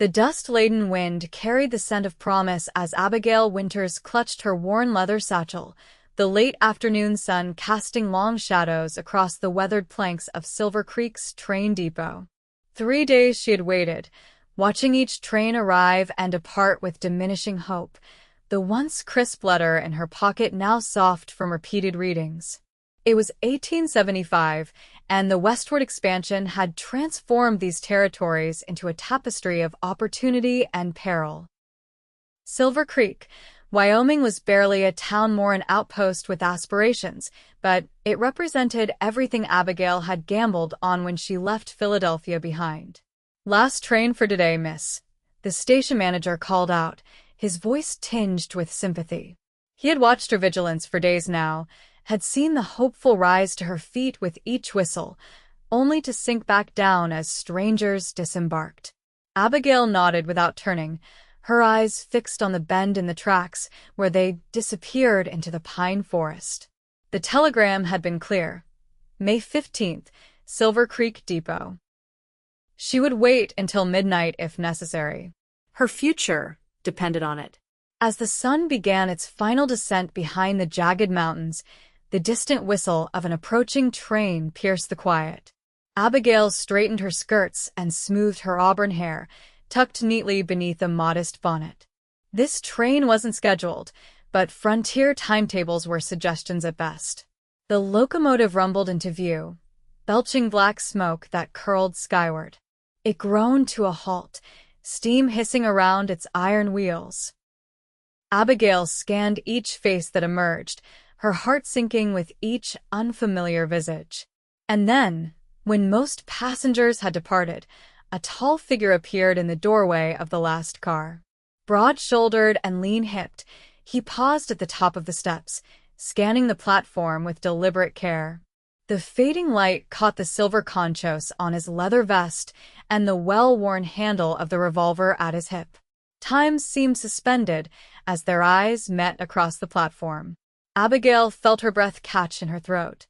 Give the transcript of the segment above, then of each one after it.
The dust-laden wind carried the scent of promise as Abigail Winters clutched her worn leather satchel, the late afternoon sun casting long shadows across the weathered planks of Silver Creek's train depot. 3 days she had waited, watching each train arrive and depart with diminishing hope, the once crisp letter in her pocket now soft from repeated readings. It was 1875, and the westward expansion had transformed these territories into a tapestry of opportunity and peril. Silver Creek, Wyoming was barely a town, more an outpost with aspirations, but it represented everything Abigail had gambled on when she left Philadelphia behind. "Last train for today, miss," the station manager called out, his voice tinged with sympathy. He had watched her vigilance for days now, had seen the hopeful rise to her feet with each whistle, only to sink back down as strangers disembarked. Abigail nodded without turning, her eyes fixed on the bend in the tracks where they disappeared into the pine forest. The telegram had been clear. May 15th, Silver Creek Depot. She would wait until midnight if necessary. Her future depended on it. As the sun began its final descent behind the jagged mountains, the distant whistle of an approaching train pierced the quiet. Abigail straightened her skirts and smoothed her auburn hair, tucked neatly beneath a modest bonnet. This train wasn't scheduled, but frontier timetables were suggestions at best. The locomotive rumbled into view, belching black smoke that curled skyward. It groaned to a halt, steam hissing around its iron wheels. Abigail scanned each face that emerged, her heart sinking with each unfamiliar visage. And then, when most passengers had departed, a tall figure appeared in the doorway of the last car. Broad-shouldered and lean-hipped, he paused at the top of the steps, scanning the platform with deliberate care. The fading light caught the silver conchos on his leather vest and the well-worn handle of the revolver at his hip. Time seemed suspended as their eyes met across the platform. Abigail felt her breath catch in her throat.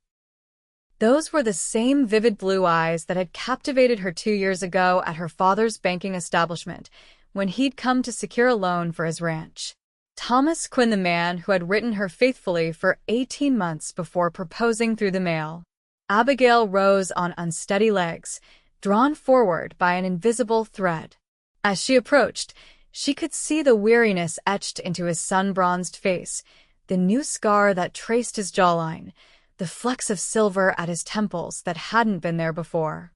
Those were the same vivid blue eyes that had captivated her 2 years ago at her father's banking establishment, when he'd come to secure a loan for his ranch. Thomas Quinn, the man who had written her faithfully for 18 months before proposing through the mail. Abigail rose on unsteady legs, drawn forward by an invisible thread. As she approached, she could see the weariness etched into his sun-bronzed face, the new scar that traced his jawline, the flecks of silver at his temples that hadn't been there before.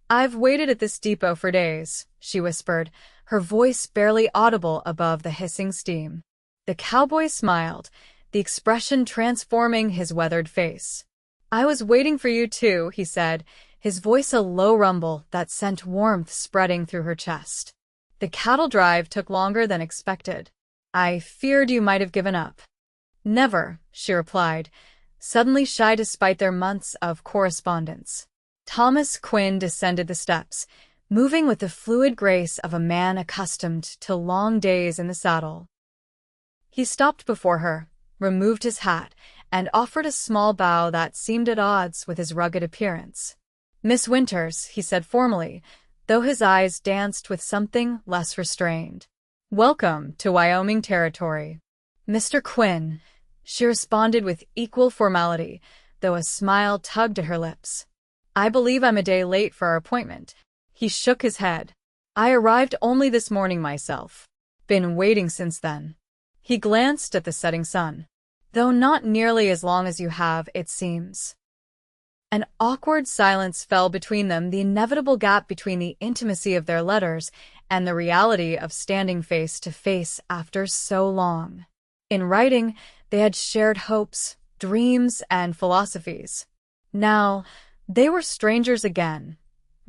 "I've waited at this depot for days," she whispered, her voice barely audible above the hissing steam. The cowboy smiled, the expression transforming his weathered face. "I was waiting for you too," he said, his voice a low rumble that sent warmth spreading through her chest. "The cattle drive took longer than expected. I feared you might have given up." "Never," she replied, suddenly shy despite their months of correspondence. Thomas Quinn descended the steps, moving with the fluid grace of a man accustomed to long days in the saddle. He stopped before her, removed his hat, and offered a small bow that seemed at odds with his rugged appearance. "Miss Winters," he said formally, though his eyes danced with something less restrained. "Welcome to Wyoming territory." "Mr. Quinn," she responded with equal formality, though a smile tugged at her lips. "I believe I'm a day late for our appointment." He shook his head. "I arrived only this morning myself. Been waiting since then." He glanced at the setting sun. "Though not nearly as long as you have, it seems." An awkward silence fell between them, the inevitable gap between the intimacy of their letters and the reality of standing face to face after so long. In writing, they had shared hopes, dreams, and philosophies. Now, they were strangers again,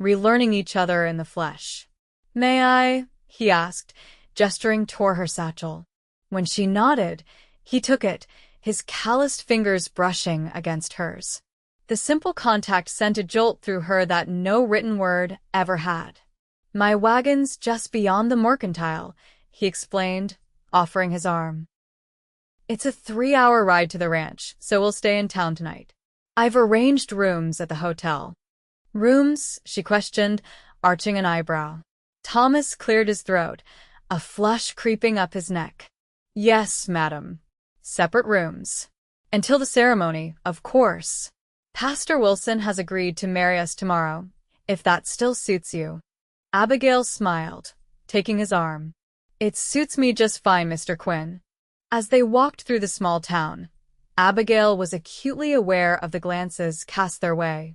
relearning each other in the flesh. "May I?" he asked, gesturing toward her satchel. When she nodded, he took it, his calloused fingers brushing against hers. The simple contact sent a jolt through her that no written word ever had. "My wagon's just beyond the mercantile," he explained, offering his arm. "It's a 3-hour ride to the ranch, so we'll stay in town tonight. I've arranged rooms at the hotel." "Rooms?" she questioned, arching an eyebrow. Thomas cleared his throat, a flush creeping up his neck. Yes, madam. Separate rooms. Until the ceremony, of course. Pastor Wilson has agreed to marry us tomorrow, if that still suits you. Abigail smiled, taking his arm. It suits me just fine, Mr. Quinn. As they walked through the small town, Abigail was acutely aware of the glances cast their way.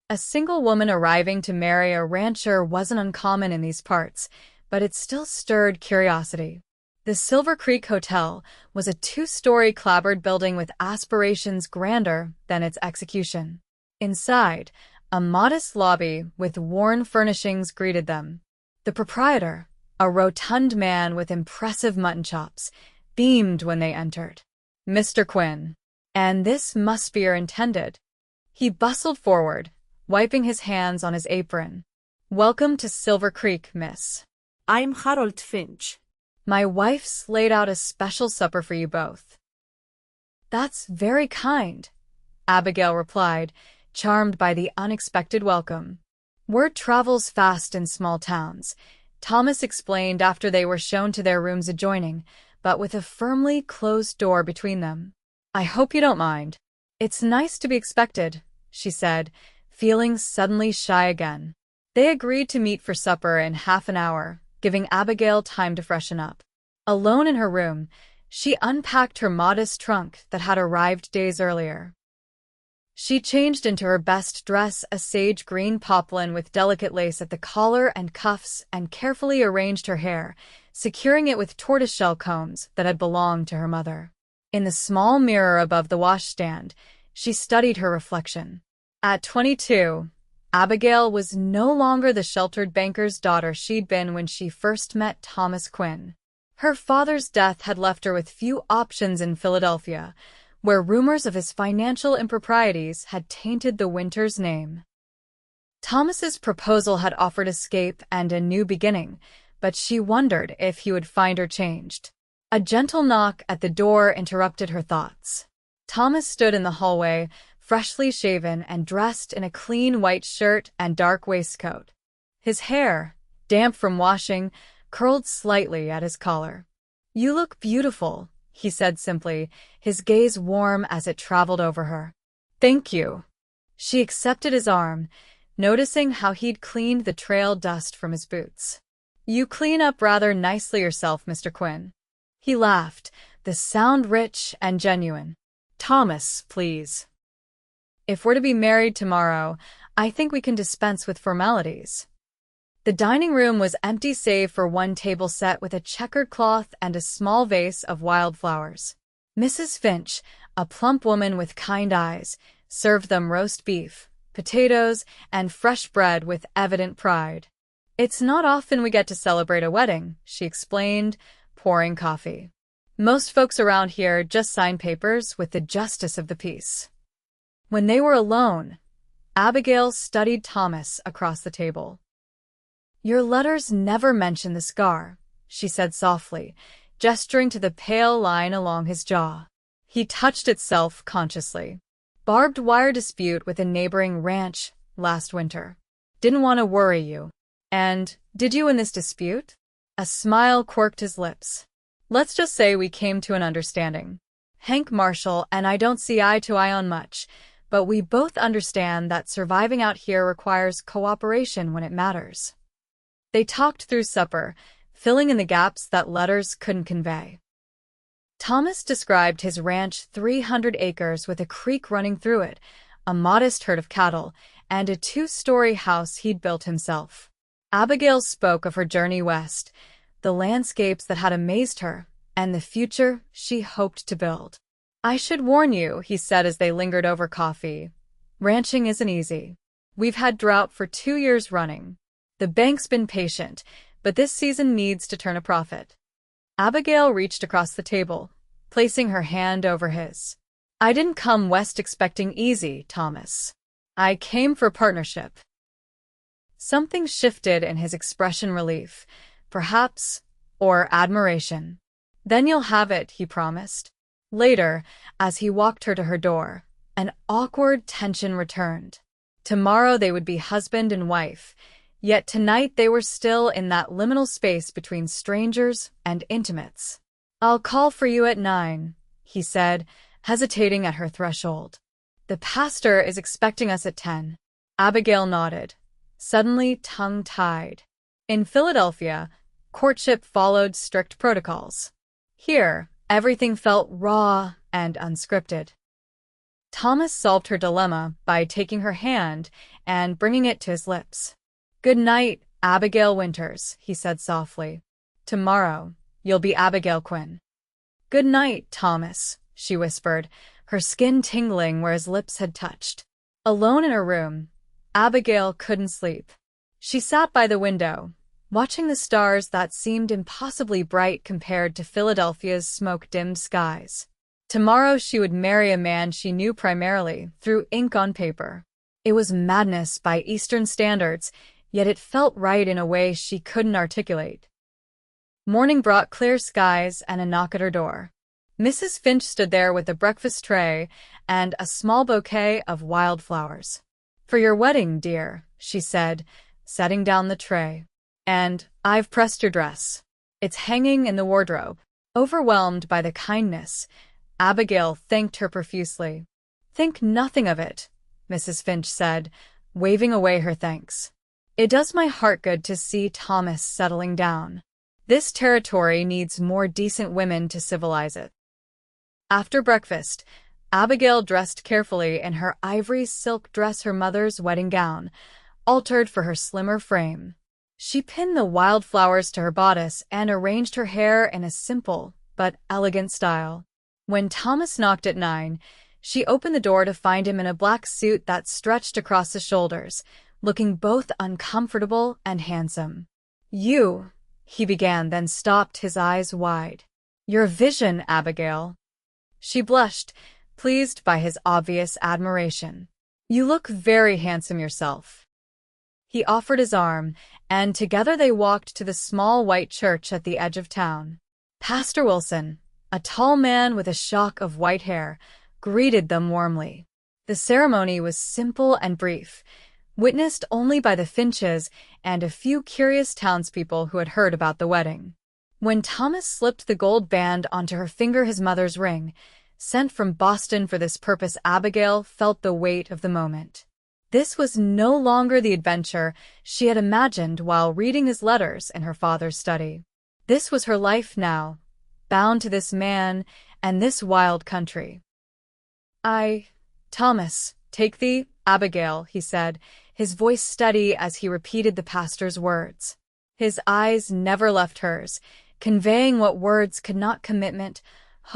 A single woman arriving to marry a rancher wasn't uncommon in these parts, but it still stirred curiosity. The Silver Creek Hotel was a two-story clapboard building with aspirations grander than its execution. Inside, a modest lobby with worn furnishings greeted them. The proprietor, a rotund man with impressive mutton chops, beamed when they entered. Mr. Quinn, and this must be your intended. He bustled forward, wiping his hands on his apron. Welcome to Silver Creek, miss. I'm Harold Finch. My wife's laid out a special supper for you both. That's very kind, Abigail replied, charmed by the unexpected welcome. Word travels fast in small towns, Thomas explained after they were shown to their rooms adjoining, but with a firmly closed door between them. I hope you don't mind. It's nice to be expected, she said, feeling suddenly shy again. They agreed to meet for supper in half an hour, giving Abigail time to freshen up. Alone in her room, she unpacked her modest trunk that had arrived days earlier. She changed into her best dress, a sage green poplin with delicate lace at the collar and cuffs, and carefully arranged her hair, securing it with tortoiseshell combs that had belonged to her mother. In the small mirror above the washstand, she studied her reflection. At 22, Abigail was no longer the sheltered banker's daughter she'd been when she first met Thomas Quinn. Her father's death had left her with few options in Philadelphia, where rumors of his financial improprieties had tainted the Winters' name. Thomas's proposal had offered escape and a new beginning, but she wondered if he would find her changed. A gentle knock at the door interrupted her thoughts. Thomas stood in the hallway, freshly shaven and dressed in a clean white shirt and dark waistcoat. His hair, damp from washing, curled slightly at his collar. "You look beautiful," he said simply, his gaze warm as it traveled over her. "Thank you." She accepted his arm, noticing how he'd cleaned the trail dust from his boots. "You clean up rather nicely yourself, Mr. Quinn." He laughed, the sound rich and genuine. "Thomas, please. If we're to be married tomorrow, I think we can dispense with formalities." The dining room was empty save for one table set with a checkered cloth and a small vase of wildflowers. Mrs. Finch, a plump woman with kind eyes, served them roast beef, potatoes, and fresh bread with evident pride. "It's not often we get to celebrate a wedding," she explained, pouring coffee. "Most folks around here just sign papers with the justice of the peace." When they were alone, Abigail studied Thomas across the table. "Your letters never mention the scar," she said softly, gesturing to the pale line along his jaw. He touched it self-consciously. "Barbed wire dispute with a neighboring ranch last winter. Didn't want to worry you. And did you in this dispute?" A smile quirked his lips. "Let's just say we came to an understanding. Hank Marshall and I don't see eye to eye on much, but we both understand that surviving out here requires cooperation when it matters." They talked through supper, filling in the gaps that letters couldn't convey. Thomas described his ranch, 300 acres with a creek running through it, a modest herd of cattle, and a two-story house he'd built himself. Abigail spoke of her journey west, the landscapes that had amazed her, and the future she hoped to build. "I should warn you," he said as they lingered over coffee. "Ranching isn't easy. We've had drought for 2 years running. The bank's been patient, but this season needs to turn a profit." Abigail reached across the table, placing her hand over his. "I didn't come west expecting easy, Thomas. I came for partnership." Something shifted in his expression, relief, perhaps, or admiration. "Then you'll have it," he promised. Later, as he walked her to her door, an awkward tension returned. Tomorrow they would be husband and wife, Yet tonight they were still in that liminal space between strangers and intimates. "I'll call for you at 9, he said, hesitating at her threshold. "The pastor is expecting us at 10. Abigail nodded, suddenly tongue-tied. In Philadelphia, courtship followed strict protocols. Here, everything felt raw and unscripted. Thomas solved her dilemma by taking her hand and bringing it to his lips. "Good night, Abigail Winters," he said softly. "Tomorrow, you'll be Abigail Quinn." "Good night, Thomas," she whispered, her skin tingling where his lips had touched. Alone in her room, Abigail couldn't sleep. She sat by the window, watching the stars that seemed impossibly bright compared to Philadelphia's smoke-dimmed skies. Tomorrow she would marry a man she knew primarily through ink on paper. It was madness by Eastern standards, yet it felt right in a way she couldn't articulate. Morning brought clear skies and a knock at her door. Mrs. Finch stood there with a breakfast tray and a small bouquet of wildflowers. "For your wedding, dear," she said, setting down the tray. "And I've pressed your dress. It's hanging in the wardrobe." Overwhelmed by the kindness, Abigail thanked her profusely. "Think nothing of it," Mrs. Finch said, waving away her thanks. "It does my heart good to see Thomas settling down. This territory needs more decent women to civilize it." After breakfast, Abigail dressed carefully in her ivory silk dress, her mother's wedding gown, altered for her slimmer frame. She pinned the wildflowers to her bodice and arranged her hair in a simple but elegant style. When Thomas knocked at 9, she opened the door to find him in a black suit that stretched across his shoulders, looking both uncomfortable and handsome. "You," he began, then stopped, his eyes wide. "You're a vision, Abigail." She blushed, pleased by his obvious admiration. "You look very handsome yourself." He offered his arm, and together they walked to the small white church at the edge of town. Pastor Wilson, a tall man with a shock of white hair, greeted them warmly. The ceremony was simple and brief, witnessed only by the Finches and a few curious townspeople who had heard about the wedding. When Thomas slipped the gold band onto her finger, his mother's ring, sent from Boston for this purpose, Abigail felt the weight of the moment. This was no longer the adventure she had imagined while reading his letters in her father's study. This was her life now, bound to this man and this wild country. Thomas, take thee, Abigail," he said, his voice steady as he repeated the pastor's words. His eyes never left hers, conveying what words could not: commitment,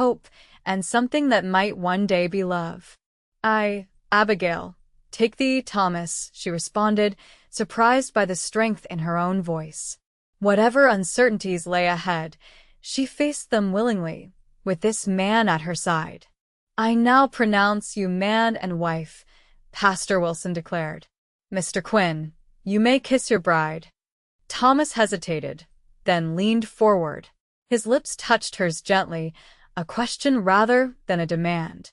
hope, and something that might one day be love. Abigail, take thee, Thomas," she responded, surprised by the strength in her own voice. Whatever uncertainties lay ahead, she faced them willingly, with this man at her side. "I now pronounce you man and wife," Pastor Wilson declared. "Mr. Quinn, you may kiss your bride." Thomas hesitated, then leaned forward. His lips touched hers gently, a question rather than a demand.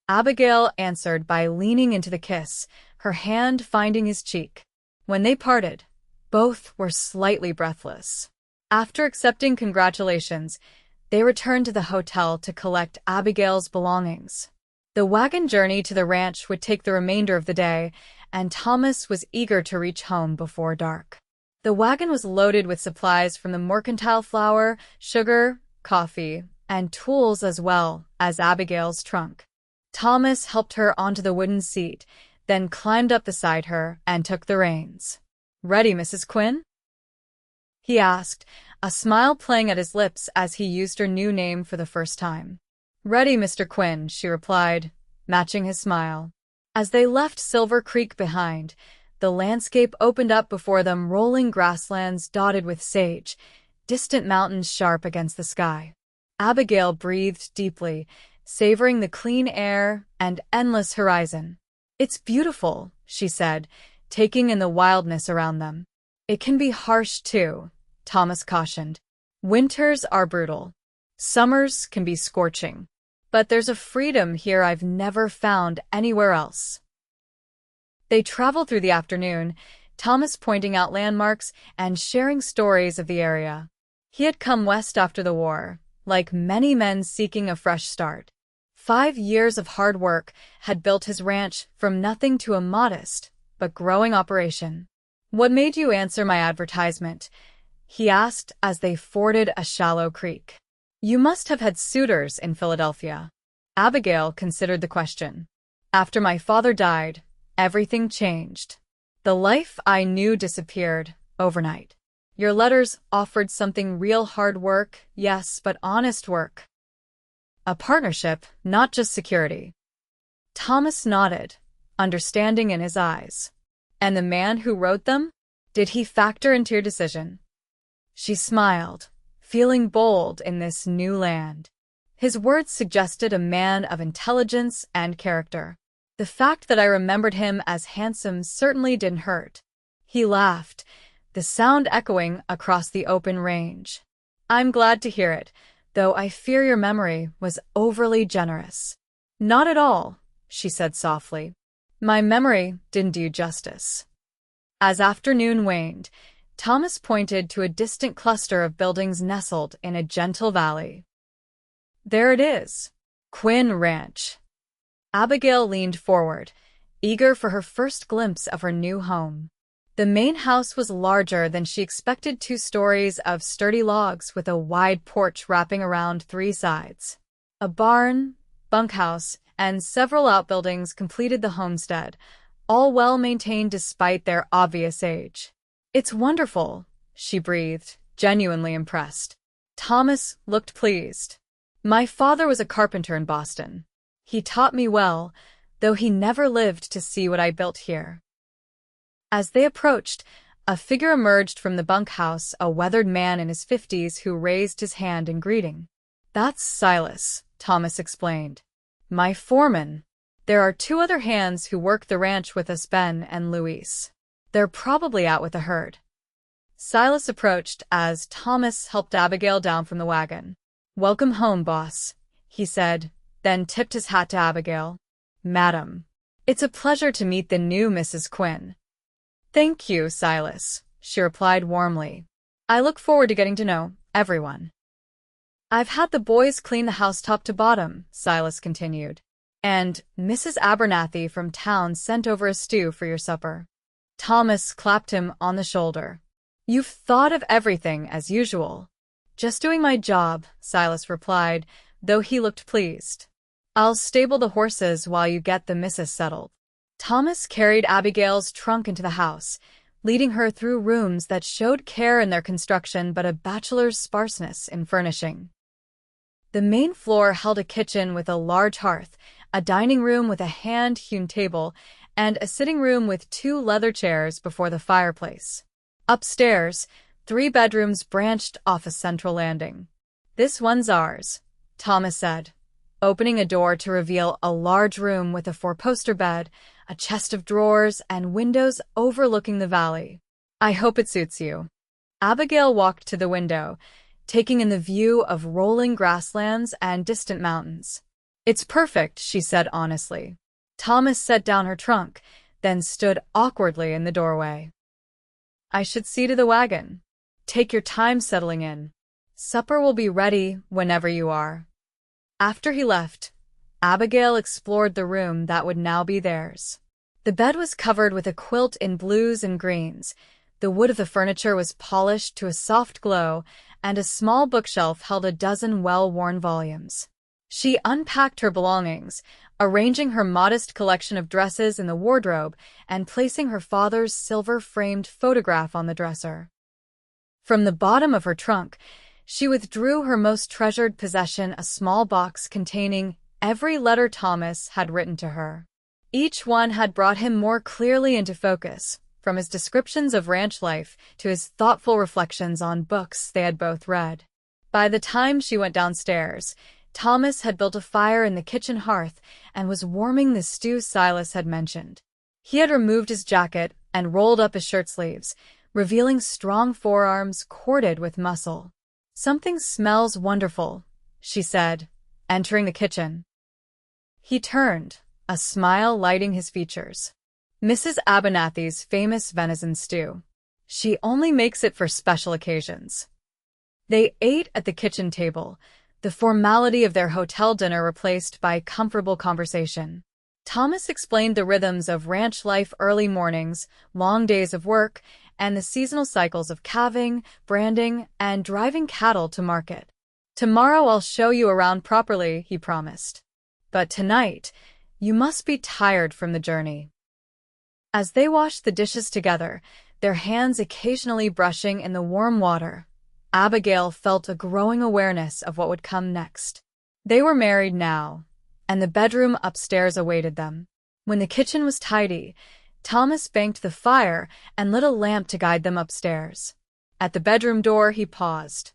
Abigail answered by leaning into the kiss, her hand finding his cheek. When they parted, both were slightly breathless. After accepting congratulations, they returned to the hotel to collect Abigail's belongings. The wagon journey to the ranch would take the remainder of the day, and Thomas was eager to reach home before dark. The wagon was loaded with supplies from the mercantile: flour, sugar, coffee, and tools, as well as Abigail's trunk. Thomas helped her onto the wooden seat, then climbed up beside her and took the reins. "Ready, Mrs. Quinn?" he asked, a smile playing at his lips as he used her new name for the first time. "Ready, Mr. Quinn," she replied, matching his smile. As they left Silver Creek behind, the landscape opened up before them, rolling grasslands dotted with sage, distant mountains sharp against the sky. Abigail breathed deeply, savoring the clean air and endless horizon. "It's beautiful," she said, taking in the wildness around them. "It can be harsh, too," Thomas cautioned. "Winters are brutal. Summers can be scorching. But there's a freedom here I've never found anywhere else." They traveled through the afternoon, Thomas pointing out landmarks and sharing stories of the area. He had come west after the war, like many men seeking a fresh start. 5 years of hard work had built his ranch from nothing to a modest but growing operation. "What made you answer my advertisement?" he asked as they forded a shallow creek. "You must have had suitors in Philadelphia." Abigail considered the question. "After my father died, everything changed. The life I knew disappeared overnight. Your letters offered something real: hard work, yes, but honest work. A partnership, not just security." Thomas nodded, understanding in his eyes. "And the man who wrote them? Did he factor into your decision?" She smiled, feeling bold in this new land. His words suggested a man of intelligence and character. The fact that I remembered him as handsome certainly didn't hurt. He laughed, the sound echoing across the open range. "I'm glad to hear it, though I fear your memory was overly generous." "Not at all," she said softly. "My memory didn't do you justice." As afternoon waned, Thomas pointed to a distant cluster of buildings nestled in a gentle valley. "There it is. Quinn Ranch." Abigail leaned forward, eager for her first glimpse of her new home. The main house was larger than she expected, 2 stories of sturdy logs with a wide porch wrapping around 3 sides. A barn, bunkhouse, and several outbuildings completed the homestead, all well maintained despite their obvious age. "It's wonderful," she breathed, genuinely impressed. Thomas looked pleased. "My father was a carpenter in Boston. He taught me well, though he never lived to see what I built here." As they approached, a figure emerged from the bunkhouse, a weathered man in his 50s who raised his hand in greeting. "That's Silas," Thomas explained. "My foreman. There are 2 other hands who work the ranch with us, Ben and Luis. They're probably out with the herd." Silas approached as Thomas helped Abigail down from the wagon. "Welcome home, boss," he said, then tipped his hat to Abigail. "Madam, it's a pleasure to meet the new Mrs. Quinn." "Thank you, Silas," she replied warmly. "I look forward to getting to know everyone." "I've had the boys clean the house top to bottom," Silas continued. "And Mrs. Abernathy from town sent over a stew for your supper." Thomas clapped him on the shoulder. "You've thought of everything as usual." "Just doing my job," Silas replied, though he looked pleased. "I'll stable the horses while you get the missus settled." Thomas carried Abigail's trunk into the house, leading her through rooms that showed care in their construction but a bachelor's sparseness in furnishing. The main floor held a kitchen with a large hearth, a dining room with a hand-hewn table, and a sitting room with 2 leather chairs before the fireplace. Upstairs, 3 bedrooms branched off a central landing. "This one's ours," Thomas said, opening a door to reveal a large room with a 4-poster bed, a chest of drawers, and windows overlooking the valley. "I hope it suits you." Abigail walked to the window, taking in the view of rolling grasslands and distant mountains. "It's perfect," she said honestly. Thomas set down her trunk, then stood awkwardly in the doorway. "I should see to the wagon. Take your time settling in. Supper will be ready whenever you are." After he left, Abigail explored the room that would now be theirs. The bed was covered with a quilt in blues and greens, the wood of the furniture was polished to a soft glow, and a small bookshelf held a dozen well-worn volumes. She unpacked her belongings, arranging her modest collection of dresses in the wardrobe and placing her father's silver-framed photograph on the dresser. From the bottom of her trunk, she withdrew her most treasured possession, a small box containing every letter Thomas had written to her. Each one had brought him more clearly into focus, from his descriptions of ranch life to his thoughtful reflections on books they had both read. By the time she went downstairs, Thomas had built a fire in the kitchen hearth and was warming the stew Silas had mentioned. He had removed his jacket and rolled up his shirt sleeves, revealing strong forearms corded with muscle. "Something smells wonderful," she said, entering the kitchen. He turned, a smile lighting his features. Mrs. Abernathy's famous venison stew. She only makes it for special occasions. They ate at the kitchen table, the formality of their hotel dinner replaced by comfortable conversation. Thomas explained the rhythms of ranch life: early mornings, long days of work, and the seasonal cycles of calving, branding, and driving cattle to market. "Tomorrow I'll show you around properly," he promised. "But tonight, you must be tired from the journey." As they washed the dishes together, their hands occasionally brushing in the warm water, Abigail felt a growing awareness of what would come next. They were married now, and the bedroom upstairs awaited them. When the kitchen was tidy, Thomas banked the fire and lit a lamp to guide them upstairs. At the bedroom door, he paused.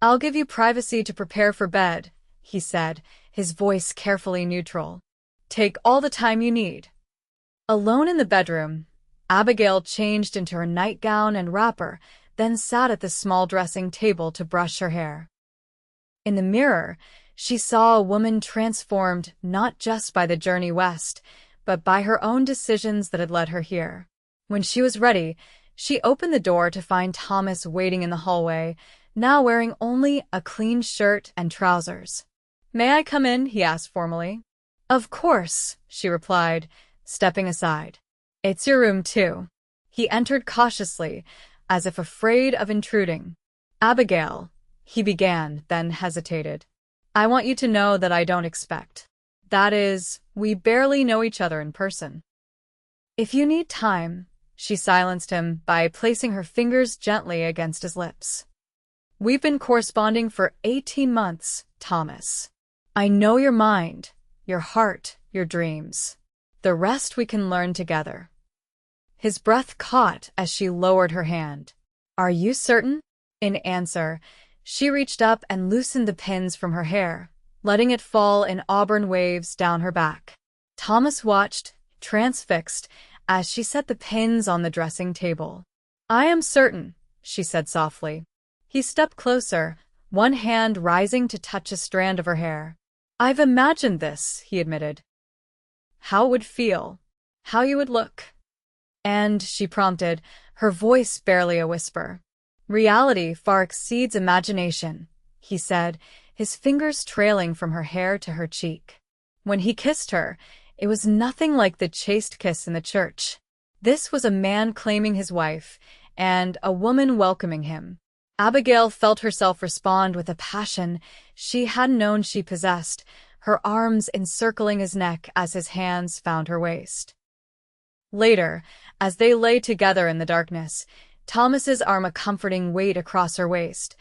"I'll give you privacy to prepare for bed," he said, his voice carefully neutral. "Take all the time you need." Alone in the bedroom, Abigail changed into her nightgown and wrapper, then sat at the small dressing table to brush her hair. In the mirror, she saw a woman transformed not just by the journey west, but by her own decisions that had led her here. When she was ready, she opened the door to find Thomas waiting in the hallway, now wearing only a clean shirt and trousers. "May I come in?" he asked formally. "Of course," she replied, stepping aside. "It's your room, too." He entered cautiously, as if afraid of intruding. "Abigail," he began, then hesitated. "I want you to know that I don't expect. That is, we barely know each other in person." "If you need time," she silenced him by placing her fingers gently against his lips. "We've been corresponding for 18 months, Thomas. I know your mind, your heart, your dreams. The rest we can learn together." His breath caught as she lowered her hand. "Are you certain?" In answer, she reached up and loosened the pins from her hair, letting it fall in auburn waves down her back. Thomas watched, transfixed, as she set the pins on the dressing table. "I am certain," she said softly. He stepped closer, one hand rising to touch a strand of her hair. "I've imagined this," he admitted. "How it would feel, how you would look." "And," she prompted, her voice barely a whisper. "Reality far exceeds imagination," he said, his fingers trailing from her hair to her cheek. When he kissed her, it was nothing like the chaste kiss in the church. This was a man claiming his wife, and a woman welcoming him. Abigail felt herself respond with a passion she hadn't known she possessed, her arms encircling his neck as his hands found her waist. Later, as they lay together in the darkness, Thomas's arm a comforting weight across her waist,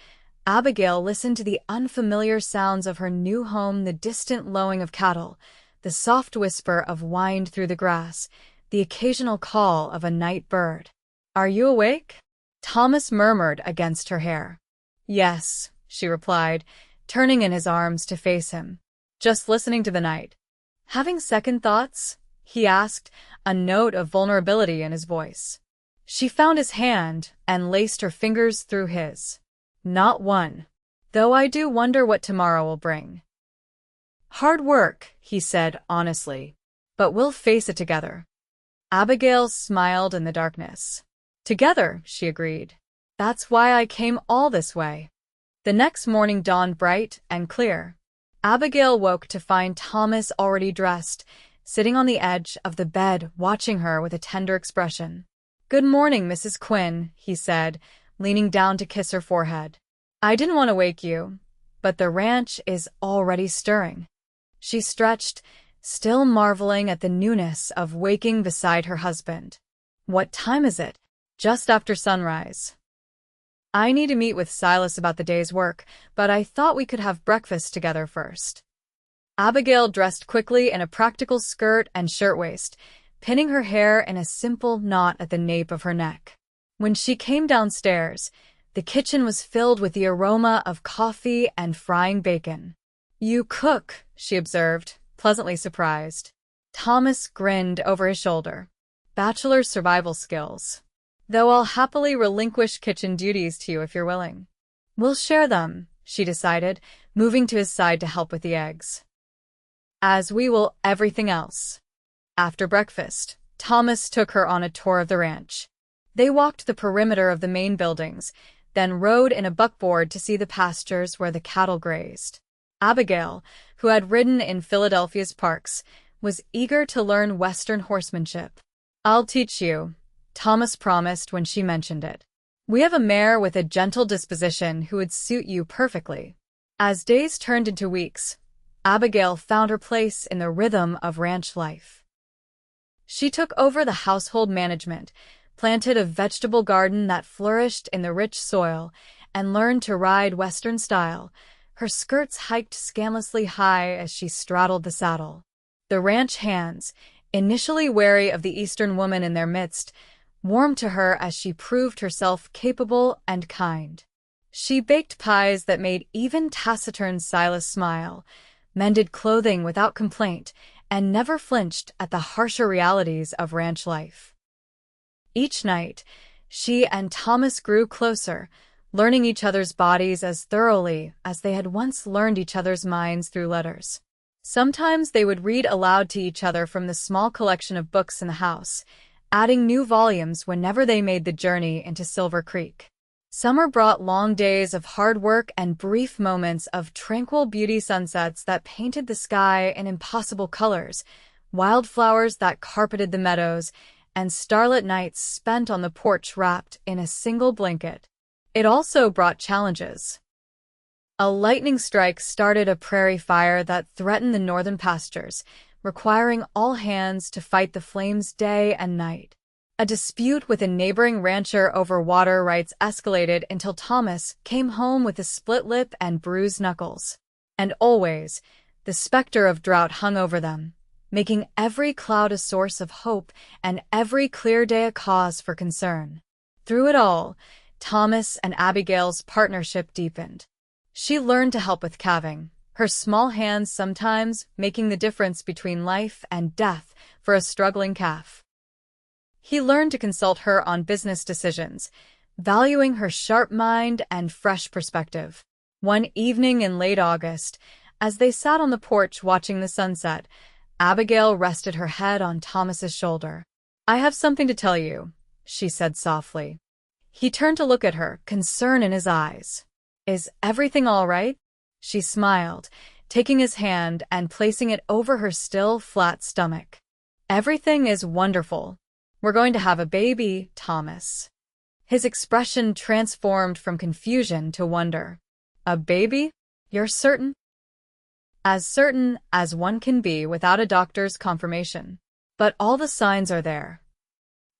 Abigail listened to the unfamiliar sounds of her new home, the distant lowing of cattle, the soft whisper of wind through the grass, the occasional call of a night bird. "Are you awake?" Thomas murmured against her hair. "Yes," she replied, turning in his arms to face him. "Just listening to the night." "Having second thoughts?" he asked, a note of vulnerability in his voice. She found his hand and laced her fingers through his. "Not one. Though I do wonder what tomorrow will bring." "Hard work," he said honestly, "but we'll face it together." Abigail smiled in the darkness. "Together," she agreed. "That's why I came all this way." The next morning dawned bright and clear. Abigail woke to find Thomas already dressed, sitting on the edge of the bed watching her with a tender expression. "Good morning, Mrs. Quinn," he said, leaning down to kiss her forehead. "I didn't want to wake you, but the ranch is already stirring." She stretched, still marveling at the newness of waking beside her husband. "What time is it?" "Just after sunrise." "I need to meet with Silas about the day's work, but I thought we could have breakfast together first." Abigail dressed quickly in a practical skirt and shirtwaist, pinning her hair in a simple knot at the nape of her neck. When she came downstairs, the kitchen was filled with the aroma of coffee and frying bacon. "You cook," she observed, pleasantly surprised. Thomas grinned over his shoulder. "Bachelor survival skills. Though I'll happily relinquish kitchen duties to you if you're willing." "We'll share them," she decided, moving to his side to help with the eggs. "As we will everything else." After breakfast, Thomas took her on a tour of the ranch. They walked the perimeter of the main buildings, then rode in a buckboard to see the pastures where the cattle grazed. Abigail, who had ridden in Philadelphia's parks, was eager to learn Western horsemanship. "I'll teach you," Thomas promised when she mentioned it. "We have a mare with a gentle disposition who would suit you perfectly." As days turned into weeks, Abigail found her place in the rhythm of ranch life. She took over the household management, planted a vegetable garden that flourished in the rich soil, and learned to ride Western style. Her skirts hiked scandalously high as she straddled the saddle. The ranch hands, initially wary of the Eastern woman in their midst, warmed to her as she proved herself capable and kind. She baked pies that made even taciturn Silas smile, mended clothing without complaint, and never flinched at the harsher realities of ranch life. Each night, she and Thomas grew closer, learning each other's bodies as thoroughly as they had once learned each other's minds through letters. Sometimes they would read aloud to each other from the small collection of books in the house, adding new volumes whenever they made the journey into Silver Creek. Summer brought long days of hard work and brief moments of tranquil beauty, sunsets that painted the sky in impossible colors, wildflowers that carpeted the meadows, and starlit nights spent on the porch wrapped in a single blanket. It also brought challenges. A lightning strike started a prairie fire that threatened the northern pastures, requiring all hands to fight the flames day and night. A dispute with a neighboring rancher over water rights escalated until Thomas came home with a split lip and bruised knuckles. And always, the specter of drought hung over them, making every cloud a source of hope and every clear day a cause for concern. Through it all, Thomas and Abigail's partnership deepened. She learned to help with calving, her small hands sometimes making the difference between life and death for a struggling calf. He learned to consult her on business decisions, valuing her sharp mind and fresh perspective. One evening in late August, as they sat on the porch watching the sunset, Abigail rested her head on Thomas's shoulder. "I have something to tell you," she said softly. He turned to look at her, concern in his eyes. "Is everything all right?" She smiled, taking his hand and placing it over her still, flat stomach. "Everything is wonderful. We're going to have a baby, Thomas." His expression transformed from confusion to wonder. "A baby? You're certain?" "As certain as one can be without a doctor's confirmation. But all the signs are there."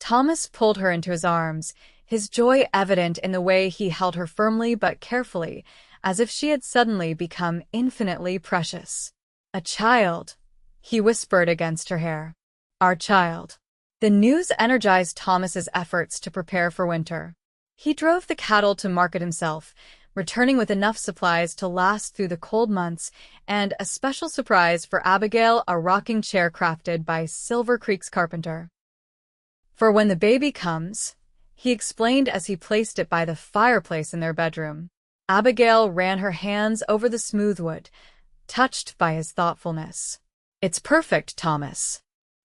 Thomas pulled her into his arms, his joy evident in the way he held her firmly but carefully, as if she had suddenly become infinitely precious. "A child," he whispered against her hair. "Our child." The news energized Thomas's efforts to prepare for winter. He drove the cattle to market himself, returning with enough supplies to last through the cold months, and a special surprise for Abigail, a rocking chair crafted by Silver Creek's carpenter. "For when the baby comes," he explained as he placed it by the fireplace in their bedroom. Abigail ran her hands over the smooth wood, touched by his thoughtfulness. "It's perfect, Thomas."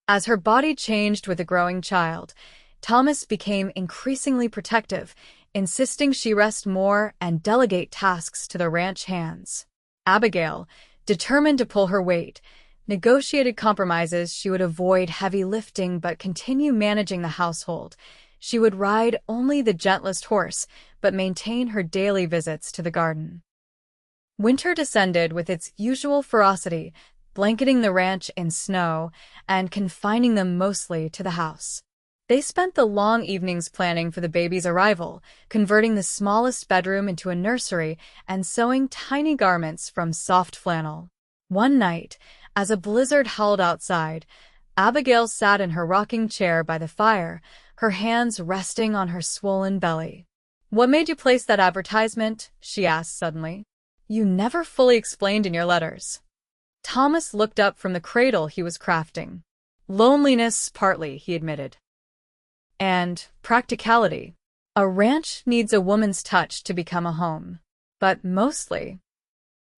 As her body changed with the growing child, Thomas became increasingly protective, insisting she rest more and delegate tasks to the ranch hands. Abigail, determined to pull her weight, negotiated compromises. She would avoid heavy lifting but continue managing the household. She would ride only the gentlest horse, but maintain her daily visits to the garden. Winter descended with its usual ferocity, blanketing the ranch in snow and confining them mostly to the house. They spent the long evenings planning for the baby's arrival, converting the smallest bedroom into a nursery and sewing tiny garments from soft flannel. One night, as a blizzard howled outside, Abigail sat in her rocking chair by the fire, her hands resting on her swollen belly. "What made you place that advertisement?" she asked suddenly. "You never fully explained in your letters." Thomas looked up from the cradle he was crafting. "Loneliness, partly," he admitted. "And practicality. A ranch needs a woman's touch to become a home. But mostly."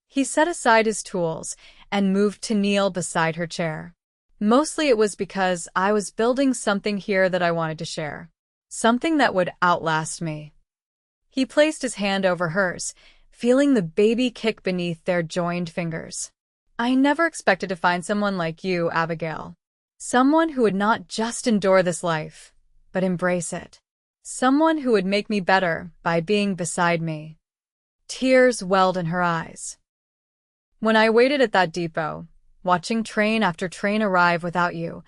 He set aside his tools and moved to kneel beside her chair. Mostly it was because I was building something here that I wanted to share. Something that would outlast me. He placed his hand over hers, feeling the baby kick beneath their joined fingers. I never expected to find someone like you, Abigail. Someone who would not just endure this life, but embrace it. Someone who would make me better by being beside me. Tears welled in her eyes. When I waited at that depot, watching train after train arrive without you,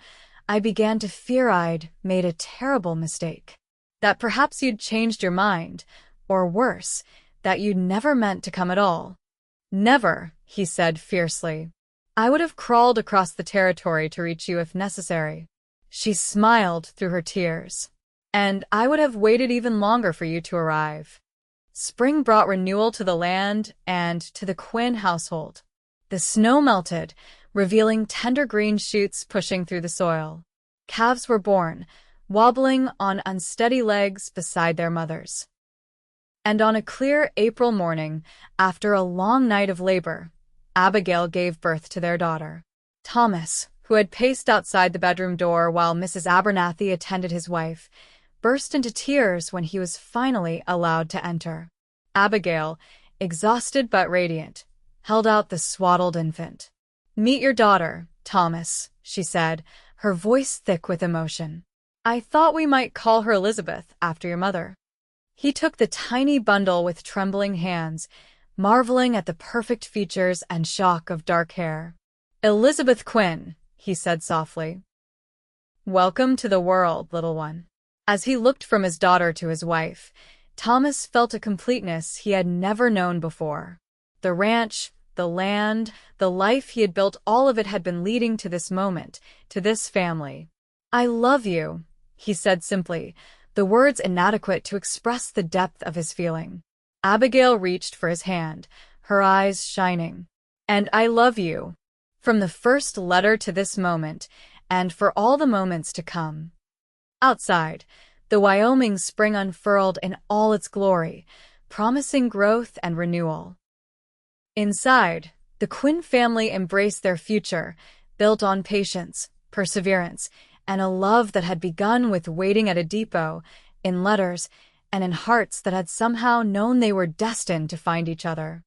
I began to fear I'd made a terrible mistake. That perhaps you'd changed your mind, or worse, that you'd never meant to come at all. Never, he said fiercely. I would have crawled across the territory to reach you if necessary. She smiled through her tears. And I would have waited even longer for you to arrive. Spring brought renewal to the land and to the Quinn household. The snow melted, revealing tender green shoots pushing through the soil. Calves were born, wobbling on unsteady legs beside their mothers. And on a clear April morning, after a long night of labor, Abigail gave birth to their daughter. Thomas, who had paced outside the bedroom door while Mrs. Abernathy attended his wife, burst into tears when he was finally allowed to enter. Abigail, exhausted but radiant, held out the swaddled infant. "Meet your daughter, Thomas," she said, her voice thick with emotion. "I thought we might call her Elizabeth after your mother." He took the tiny bundle with trembling hands, marveling at the perfect features and shock of dark hair. "Elizabeth Quinn," he said softly. "Welcome to the world, little one." As he looked from his daughter to his wife, Thomas felt a completeness he had never known before. The ranch, the land, the life he had built, all of it had been leading to this moment, to this family. "I love you," he said simply, the words inadequate to express the depth of his feeling. Abigail reached for his hand, her eyes shining. "And I love you, from the first letter to this moment, and for all the moments to come." Outside, the Wyoming spring unfurled in all its glory, promising growth and renewal. Inside, the Quinn family embraced their future, built on patience, perseverance, and a love that had begun with waiting at a depot, in letters, and in hearts that had somehow known they were destined to find each other.